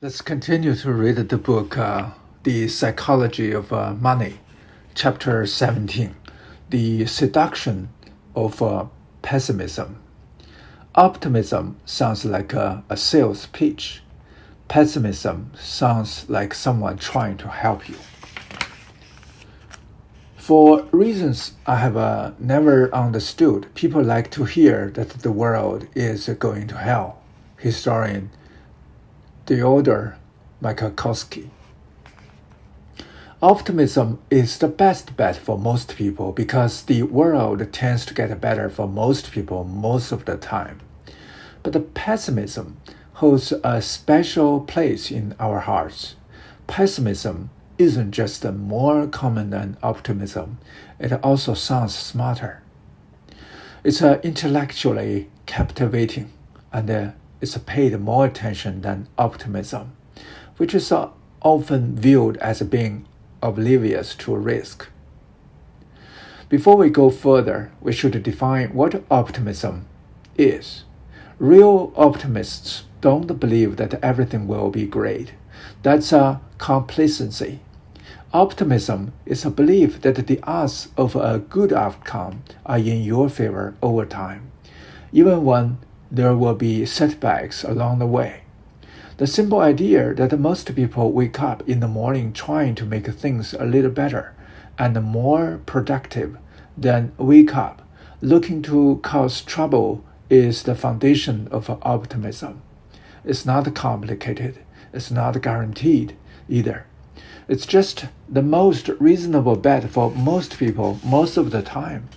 Let's continue to read the book, The Psychology of Money, Chapter 17, The Seduction of Pessimism. Optimism sounds like a sales pitch. Pessimism sounds like someone trying to help you. For reasons I have never understood, people like to hear that the world is going to hell. Historian Theodore Michalkowski. Optimism is the best bet for most people because the world tends to get better for most people most of the time. But pessimism holds a special place in our hearts. Pessimism isn't just more common than optimism, it also sounds smarter. It's intellectually captivating and it's paid more attention than optimism, which is often viewed as being oblivious to risk. Before we go further, we should define what optimism is. Real optimists don't believe that everything will be great. That's a complacency. Optimism is a belief that the odds of a good outcome are in your favor over time, even when there will be setbacks along the way. The simple idea that most people wake up in the morning trying to make things a little better and more productive than wake up looking to cause trouble is the foundation of optimism. It's not complicated. It's not guaranteed either. It's just the most reasonable bet for most people most of the time.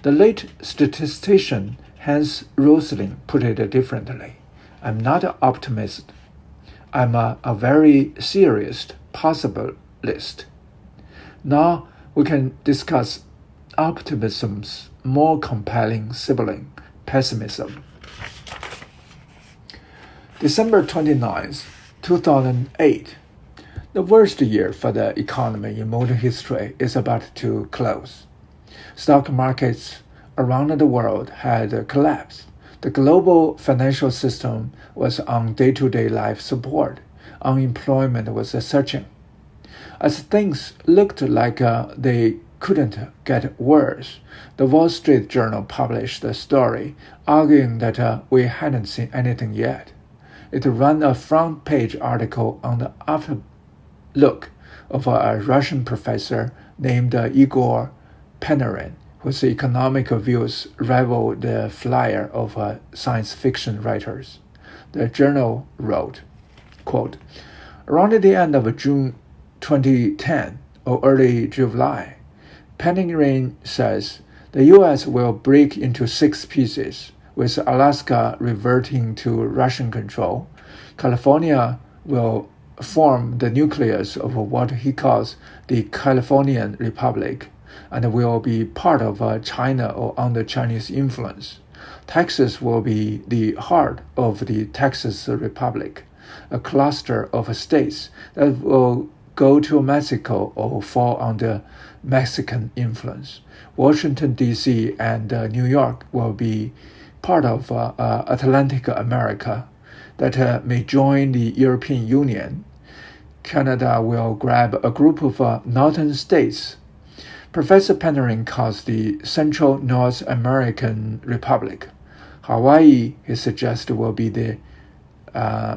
The late statistician Hans Rosling put it differently. I'm not an optimist. I'm a very serious possibilist. Now we can discuss optimism's more compelling sibling, pessimism. December 29th, 2008. The worst year for the economy in modern history is about to close. Stock markets around the world had collapsed. The global financial system was on day-to-day life support. Unemployment was surging. As things looked like they couldn't get worse, the Wall Street Journal published a story arguing that we hadn't seen anything yet. It ran a front-page article on the afterlook of a Russian professor named Igor Panarin, whose economic views rivaled the flair of science fiction writers. The journal wrote, quote, around the end of June 2010 or early July, Panarin says the U.S. will break into 6 pieces, with Alaska reverting to Russian control. California will form the nucleus of what he calls the Californian Republic, and will be part of China or under Chinese influence. Texas will be the heart of the Texas Republic, a cluster of states that will go to Mexico or fall under Mexican influence. Washington, D.C. and New York will be part of Atlantic America that may join the European Union. Canada will grab a group of northern states. Professor Panarin calls the Central North American Republic. Hawaii, he suggests, will be the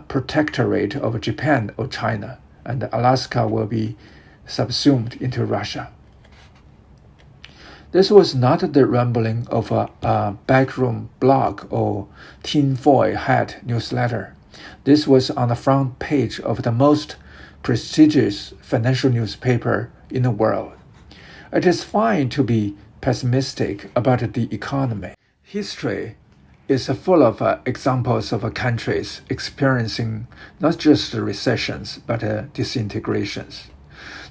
protectorate of Japan or China, and Alaska will be subsumed into Russia. This was not the rambling of a backroom blog or tinfoil hat newsletter. This was on the front page of the most prestigious financial newspaper in the world. It is fine to be pessimistic about the economy. History is full of examples of countries experiencing not just recessions but disintegrations.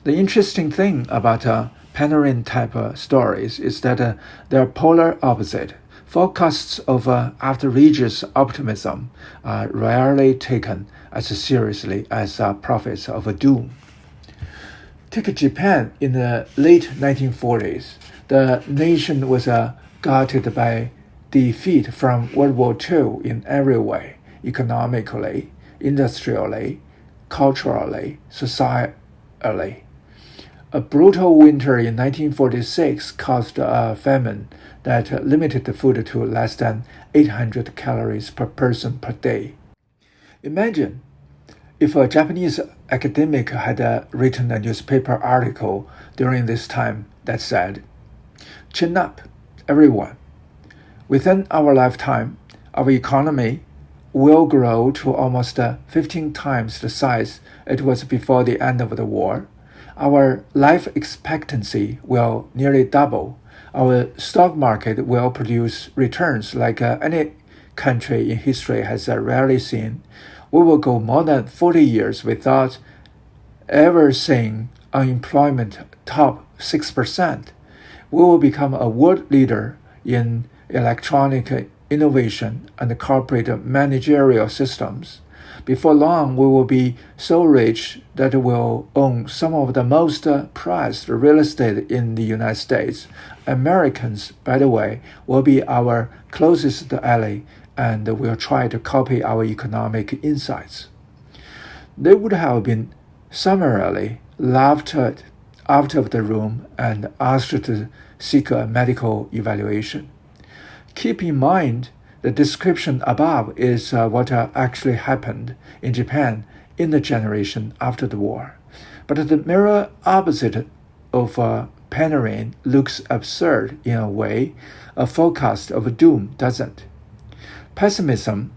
The interesting thing about Panarin-type stories is that they are polar opposite. Forecasts of outrageous optimism are rarely taken as seriously as prophets of doom. Take Japan in the late 1940s. The nation was gutted by defeat from World War II in every way, economically, industrially, culturally, societally. A brutal winter in 1946 caused a famine that limited the food to less than 800 calories per person per day. Imagine if a Japanese academic had written a newspaper article during this time that said, "Chin up, everyone. Within our lifetime, our economy will grow to almost 15 times the size it was before the end of the war. Our life expectancy will nearly double. Our stock market will produce returns like any country in history has rarely seen. We will go more than 40 years without ever seeing unemployment top 6%. We will become a world leader in electronic innovation and corporate managerial systems. Before long, we will be so rich that we'll own some of the most prized real estate in the United States. Americans, by the way, will be our closest ally and will try to copy our economic insights." They would have been summarily laughed out of the room and asked to seek a medical evaluation. Keep in mind, the description above is what actually happened in Japan in the generation after the war. But the mirror opposite of Panarin looks absurd in a way a forecast of doom doesn't. Pessimism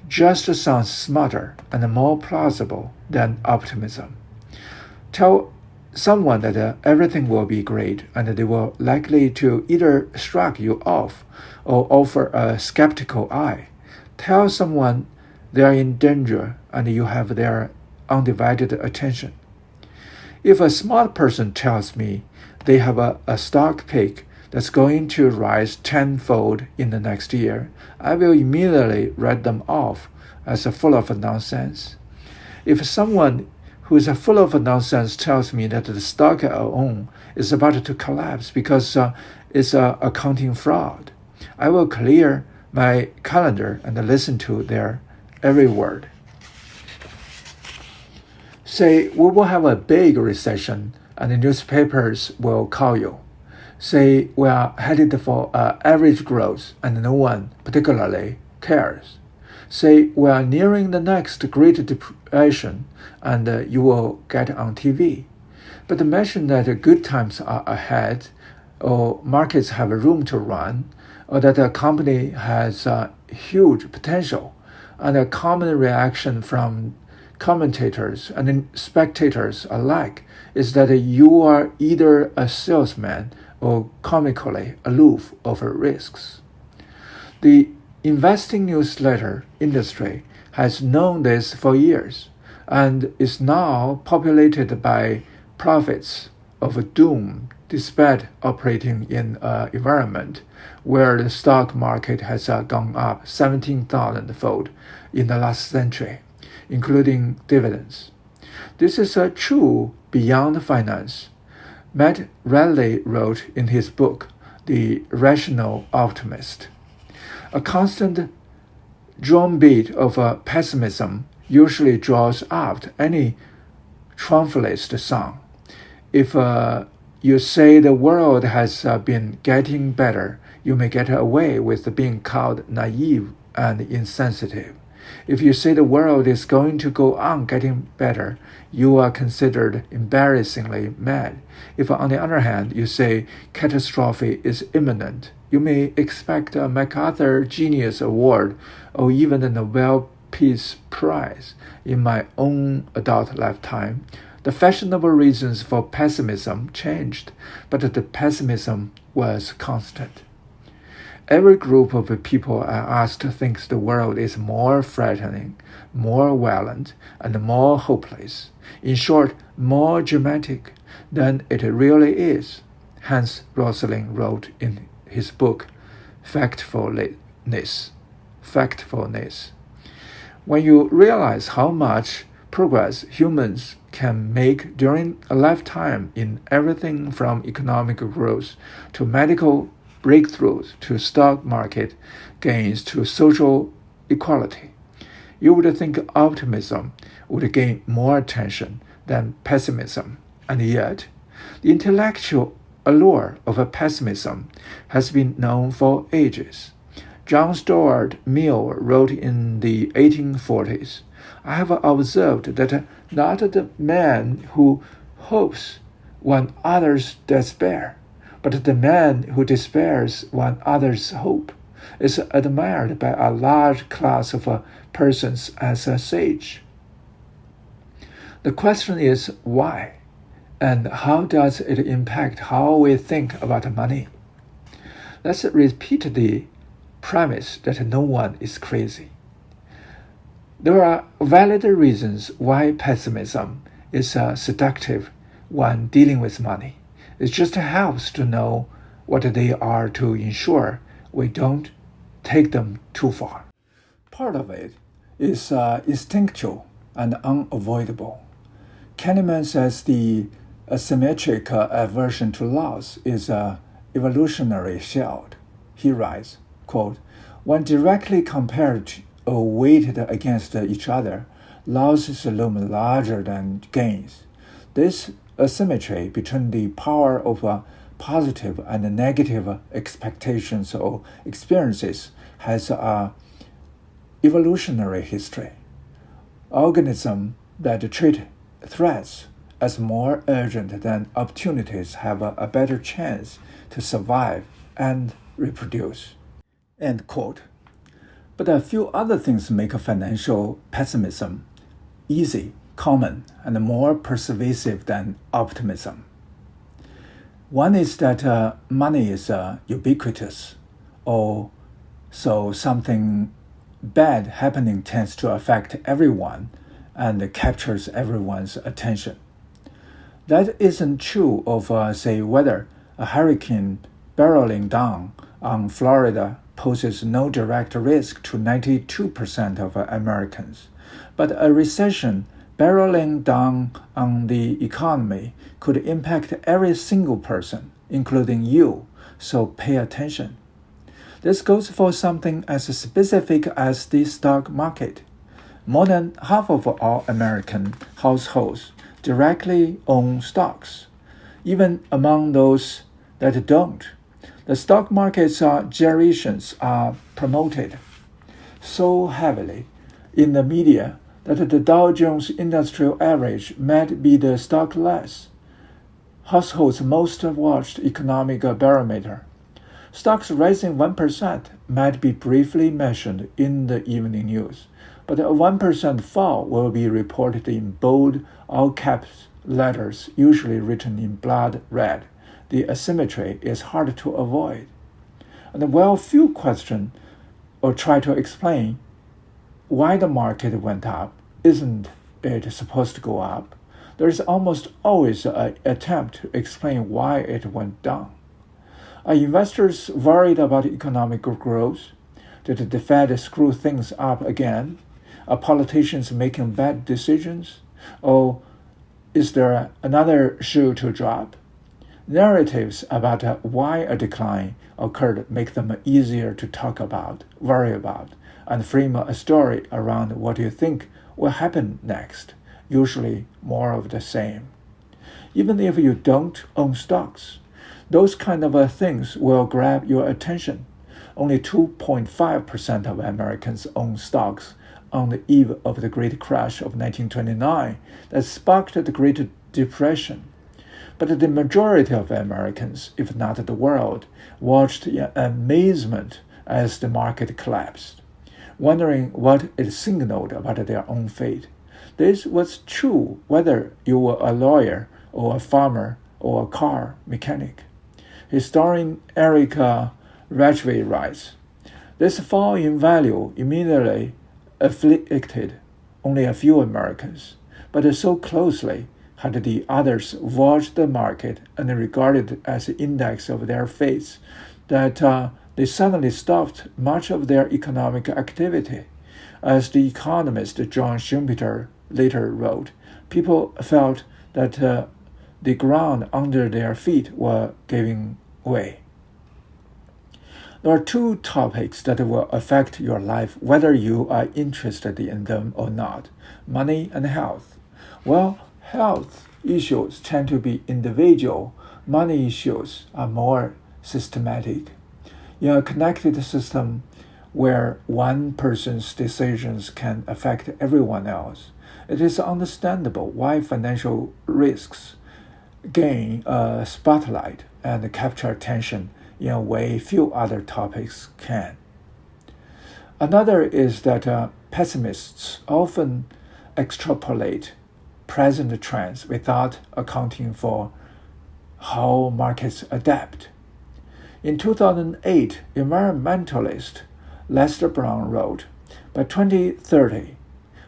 just sounds smarter and more plausible than optimism. Tell someone that everything will be great and they will likely to either shrug you off or offer a skeptical eye. Tell someone they are in danger and you have their undivided attention. If a smart person tells me they have a stock pick that's going to rise tenfold in the next year, I will immediately write them off as full of nonsense. If someone who is full of nonsense tells me that the stock I own is about to collapse because it's an accounting fraud, I will clear my calendar and listen to their every word. Say we will have a big recession and the newspapers will call you. Say we are headed for average growth and no one particularly cares. Say we are nearing the next Great Depression and you will get on TV. But mention that good times are ahead, or markets have room to run, or that a company has huge potential, and a common reaction from commentators and spectators alike is that you are either a salesman or comically aloof over risks. The investing newsletter industry has known this for years and is now populated by prophets of doom despite operating in an environment where the stock market has gone up 17,000-fold in the last century, including dividends. This is true beyond finance. Matt Radley wrote in his book, The Rational Optimist. A constant drumbeat of pessimism usually draws out any triumphalist song. If you say the world has been getting better, you may get away with being called naive and insensitive. If you say the world is going to go on getting better, you are considered embarrassingly mad. If, on the other hand, you say catastrophe is imminent, you may expect a MacArthur Genius Award or even the Nobel Peace Prize. In my own adult lifetime, the fashionable reasons for pessimism changed, but the pessimism was constant. Every group of people I asked thinks the world is more frightening, more violent, and more hopeless. In short, more dramatic than it really is. Hans Rosling wrote in his book, Factfulness. When you realize how much progress humans can make during a lifetime in everything from economic growth to medical breakthroughs to stock market gains to social equality, you would think optimism would gain more attention than pessimism, and yet the intellectual allure of pessimism has been known for ages. John Stuart Mill wrote in the 1840s, "I have observed that not the man who hopes when others despair, but the man who despairs when others hope is admired by a large class of persons as a sage." The question is why, and how does it impact how we think about money? Let's repeat the premise that no one is crazy. There are valid reasons why pessimism is seductive when dealing with money. It just helps to know what they are to ensure we don't take them too far. Part of it is instinctual and unavoidable. Kahneman says the asymmetric aversion to loss is an evolutionary shield. He writes, quote, "When directly compared or weighted against each other, losses loom larger than gains. This asymmetry between the power of positive and negative expectations or experiences has an evolutionary history. Organisms that treat threats as more urgent than opportunities have a better chance to survive and reproduce." End quote. But a few other things make financial pessimism easy, common, and more pervasive than optimism. One is that money is ubiquitous, or so something bad happening tends to affect everyone and captures everyone's attention. That isn't true of, say, whether a hurricane barreling down on Florida poses no direct risk to 92% of Americans, but a recession barreling down on the economy could impact every single person, including you, so pay attention. This goes for something as specific as the stock market. More than half of all American households directly own stocks. Even among those that don't, the stock market's gyrations are promoted so heavily in the media that the Dow Jones Industrial Average might be the stock less households' most watched economic barometer. Stocks rising 1% might be briefly mentioned in the evening news, but a 1% fall will be reported in bold, all-caps letters, usually written in blood red. The asymmetry is hard to avoid. And while few question or try to explain why the market went up, isn't it supposed to go up, there is almost always an attempt to explain why it went down. Are investors worried about economic growth? Did the Fed screw things up again? Are politicians making bad decisions? Or is there another shoe to drop? Narratives about why a decline occurred make them easier to talk about, worry about, and frame a story around what you think will happen next, usually more of the same. Even if you don't own stocks, those kind of things will grab your attention. Only 2.5% of Americans own stocks on the eve of the Great Crash of 1929 that sparked the Great Depression. But the majority of Americans, if not the world, watched in amazement as the market collapsed, wondering what it signaled about their own fate. This was true whether you were a lawyer or a farmer or a car mechanic. Historian Eric Ridgway writes, "This fall in value immediately afflicted only a few Americans, but so closely had the others watched the market and regarded it as an index of their fates that they suddenly stopped much of their economic activity. As the economist John Schumpeter later wrote, people felt that the ground under their feet was giving way." There are two topics that will affect your life whether you are interested in them or not: money and health. Well, health issues tend to be individual, money issues are more systematic. In a connected system where one person's decisions can affect everyone else, it is understandable why financial risks gain a spotlight and capture attention in a way few other topics can. Another is that pessimists often extrapolate present trends without accounting for how markets adapt. In 2008, environmentalist Lester Brown wrote, by 2030,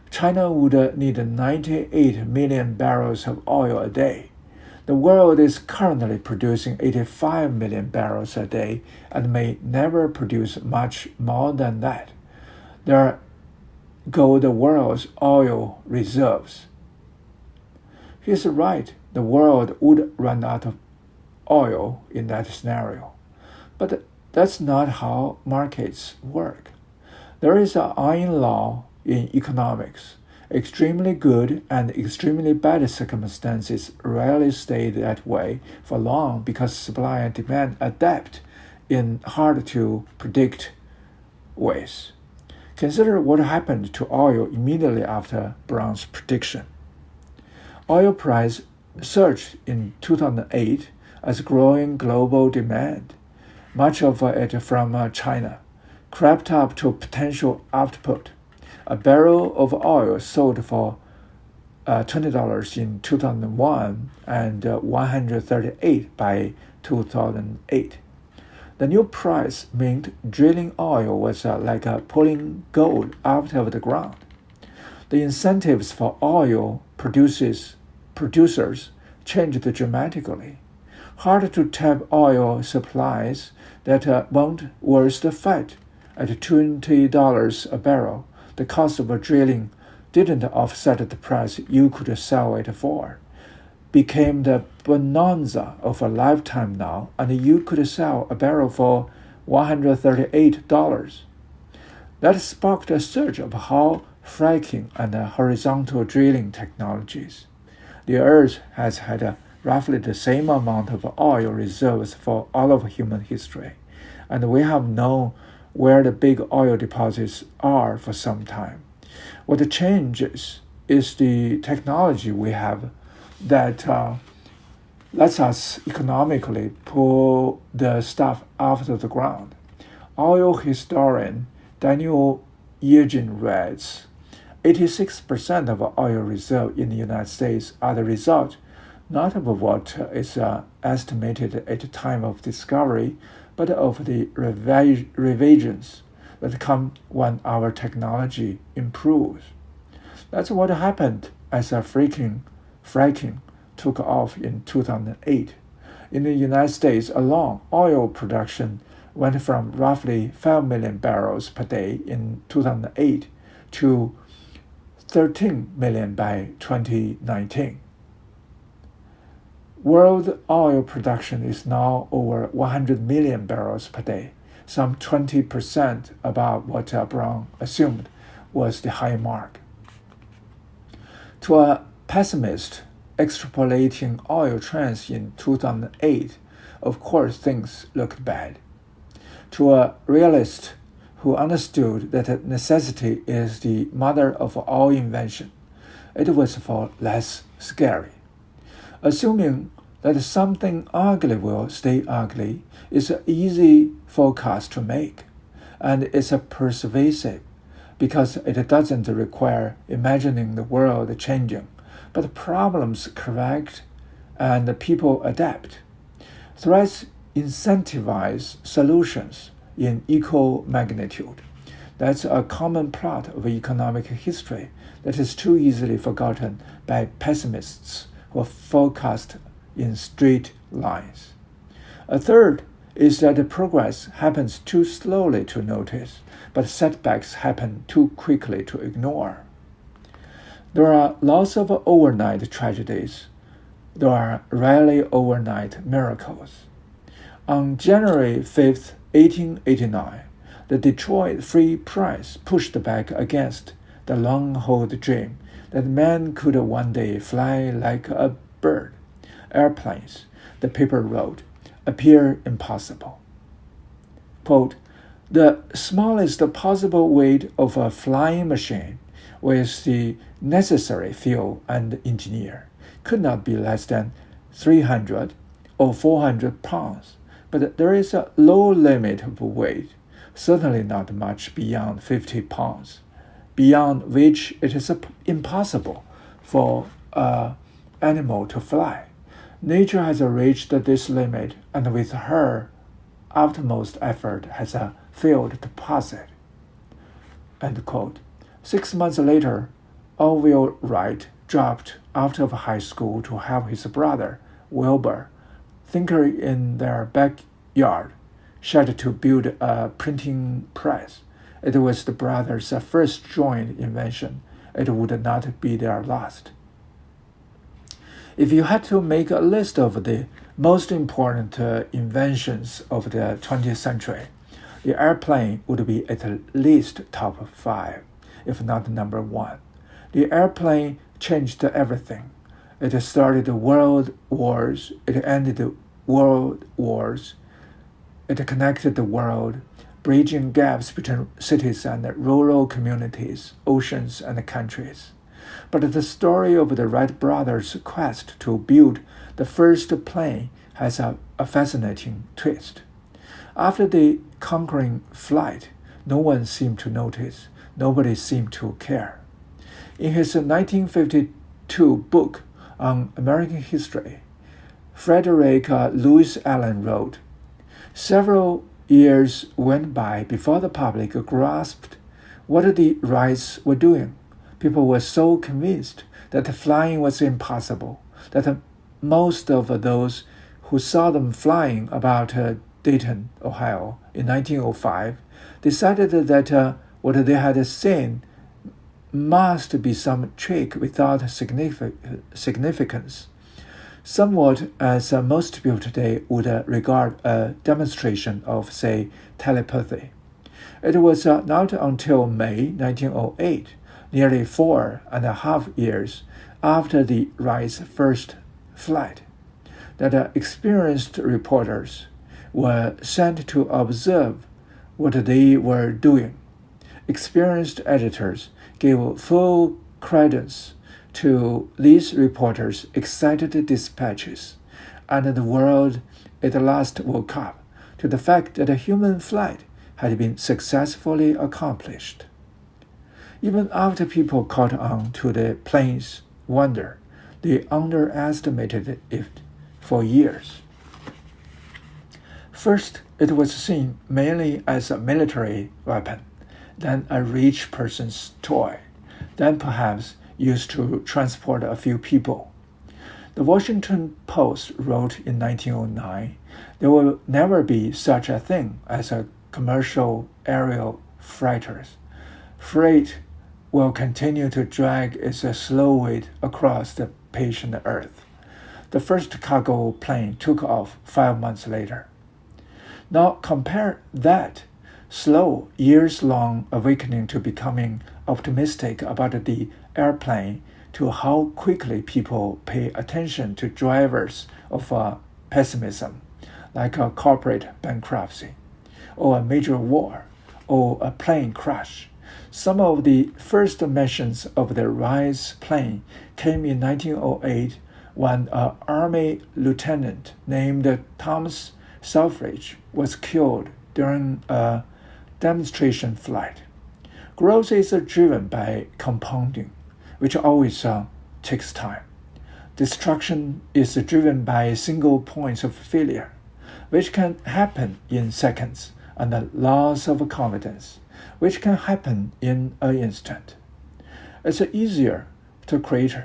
China would need 98 million barrels of oil a day. The world is currently producing 85 million barrels a day and may never produce much more than that. There go the world's oil reserves. He's right, the world would run out of oil in that scenario. But that's not how markets work. There is an iron law in economics. Extremely good and extremely bad circumstances rarely stay that way for long because supply and demand adapt in hard-to-predict ways. Consider what happened to oil immediately after Brown's prediction. Oil price surged in 2008 as growing global demand, much of it from China, crept up to potential output. A barrel of oil sold for $20 in 2001 and $138 by 2008. The new price meant drilling oil was like pulling gold out of the ground. The incentives for oil producers changed dramatically. Hard-to-tap oil supplies that won't worst fight at $20 a barrel. The cost of drilling didn't offset the price you could sell it for. Became the bonanza of a lifetime now, and you could sell a barrel for $138. That sparked a surge of fracking and horizontal drilling technologies. The Earth has had roughly the same amount of oil reserves for all of human history, and we have known where the big oil deposits are for some time. What changes is the technology we have that lets us economically pull the stuff out of the ground. Oil historian Daniel Yegin writes, 86% of oil reserves in the United States are the result not of what is estimated at the time of discovery, but of the revisions that come when our technology improves. That's what happened as fracking took off in 2008. In the United States alone, oil production went from roughly 5 million barrels per day in 2008 to 13 million by 2019. World oil production is now over 100 million barrels per day, some 20% above what Brown assumed was the high mark. To a pessimist extrapolating oil trends in 2008, of course things looked bad. To a realist who understood that necessity is the mother of all invention, it was far less scary. Assuming that something ugly will stay ugly is an easy forecast to make, and it's persuasive because it doesn't require imagining the world changing, but problems correct and people adapt. Threats incentivize solutions in equal magnitude. That's a common plot of economic history that is too easily forgotten by pessimists who forecast in straight lines. A third is that progress happens too slowly to notice, but setbacks happen too quickly to ignore. There are lots of overnight tragedies. There are rarely overnight miracles. On January 5th, 1889, the Detroit Free Press pushed back against the long-held dream that man could one day fly like a bird. Airplanes, the paper wrote, appear impossible. Quote, the smallest possible weight of a flying machine with the necessary fuel and engineer could not be less than 300 or 400 pounds, but there is a low limit of weight, certainly not much beyond 50 pounds, beyond which it is impossible for an animal to fly. Nature has reached this limit, and with her utmost effort has failed to pass it. End quote. 6 months later, Orville Wright dropped out of high school to help his brother, Wilbur, thinker in their backyard, shed to build a printing press. It was the brothers' first joint invention. It would not be their last. If you had to make a list of the most important inventions of the 20th century, the airplane would be at least top 5, if not number 1. The airplane changed everything. It started world wars, it ended world wars, it connected the world, bridging gaps between cities and rural communities, oceans and countries. But the story of the Wright brothers' quest to build the first plane has a fascinating twist. After the conquering flight, no one seemed to notice, nobody seemed to care. In his 1952 book on American history, Frederick Lewis Allen wrote, several years went by before the public grasped what the Wrights were doing. People were so convinced that flying was impossible that most of those who saw them flying about Dayton, Ohio in 1905 decided that what they had seen must be some trick without significance, somewhat as most people today would regard a demonstration of, say, telepathy. It was not until May 1908, nearly 4.5 years after the Wrights' first flight, that experienced reporters were sent to observe what they were doing. Experienced editors gave full credence to these reporters' excited dispatches, and the world at last woke up to the fact that a human flight had been successfully accomplished. Even after people caught on to the plane's wonder, they underestimated it for years. First, it was seen mainly as a military weapon, then a rich person's toy, then perhaps used to transport a few people. The Washington Post wrote in 1909, there will never be such a thing as a commercial aerial freighters. Freight will continue to drag its slow weight across the patient earth. The first cargo plane took off 5 months later. Now compare that slow, years-long awakening to becoming optimistic about the airplane to how quickly people pay attention to drivers of pessimism, like a corporate bankruptcy, or a major war, or a plane crash. Some of the first mentions of the Wrights plane came in 1908 when an Army lieutenant named Thomas Selfridge was killed during a demonstration flight. Growth is driven by compounding, which always takes time. Destruction is driven by single points of failure, which can happen in seconds, and the loss of confidence, which can happen in an instant. It's easier to create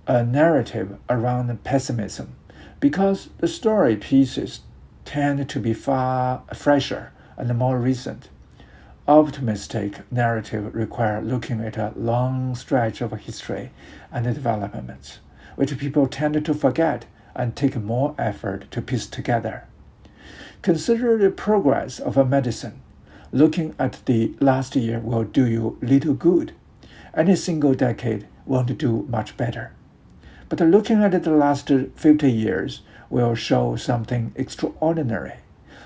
a narrative around pessimism because the story pieces tend to be far fresher and more recent. Optimistic narrative require looking at a long stretch of history and developments, which people tend to forget and take more effort to piece together. Consider the progress of a medicine. Looking at the last year will do you little good. Any single decade won't do much better. But looking at the last 50 years will show something extraordinary.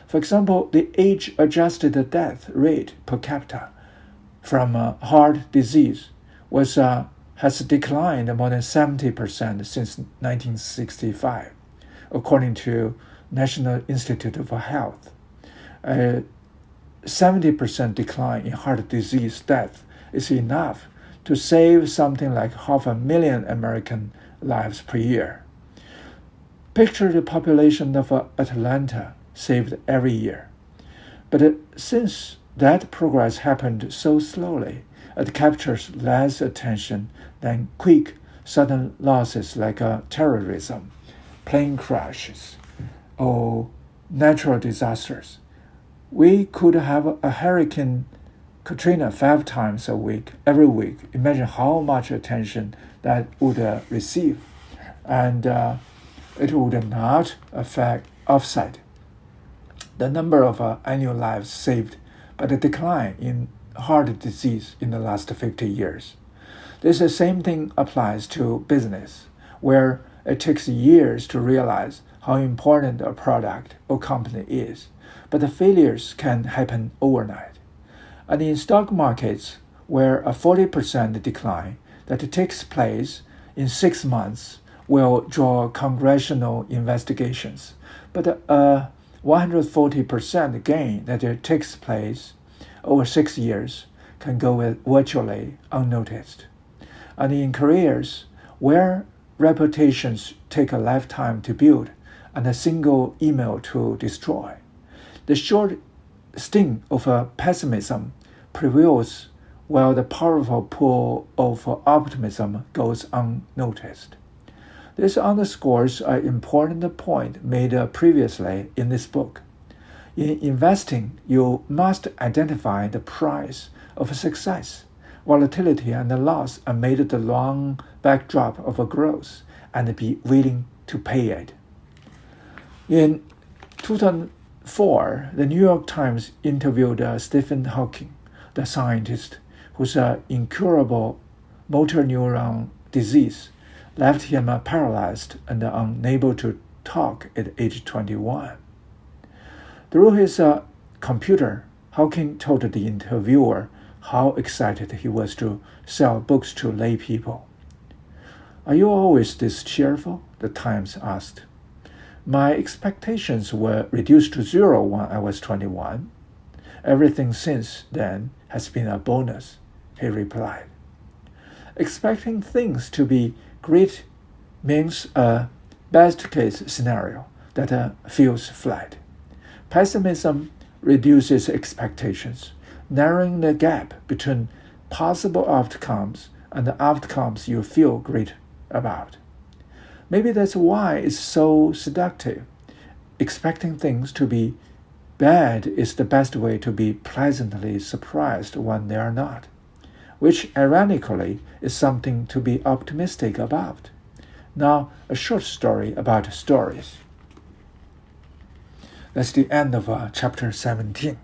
For example, the age-adjusted death rate per capita from heart disease has declined more than 70% since 1965, according to National Institute for Health. A 70% decline in heart disease death is enough to save something like 500,000 American lives per year. Picture the population of Atlanta saved every year. But since that progress happened so slowly, it captures less attention than quick, sudden losses like terrorism, plane crashes, or natural disasters. We could have a Hurricane Katrina 5 times every week. Imagine how much attention that would receive. And it would not offset the number of annual lives saved by the decline in heart disease in the last 50 years. This same thing applies to business, where it takes years to realize how important a product or company is, but the failures can happen overnight. And in stock markets, where a 40% decline that takes place in 6 months will draw congressional investigations, but a 140% gain that takes place over 6 years can go virtually unnoticed. And in careers where reputations take a lifetime to build and a single email to destroy, the short sting of pessimism prevails while the powerful pull of optimism goes unnoticed. This underscores an important point made previously in this book. In investing, you must identify the price of success. Volatility and loss amid the long backdrop of growth, and be willing to pay it. In 2004, the New York Times interviewed Stephen Hawking, the scientist whose incurable motor neuron disease left him paralyzed and unable to talk at age 21. Through his computer, Hawking told the interviewer how excited he was to sell books to lay people. "Are you always this cheerful?" the Times asked. "My expectations were reduced to 0 when I was 21. Everything since then has been a bonus," he replied. Expecting things to be great means a best-case scenario that feels flat. Pessimism reduces expectations, narrowing the gap between possible outcomes and the outcomes you feel great about. Maybe that's why it's so seductive. Expecting things to be bad is the best way to be pleasantly surprised when they are not, which ironically is something to be optimistic about. Now, a short story about stories. That's the end of chapter 17.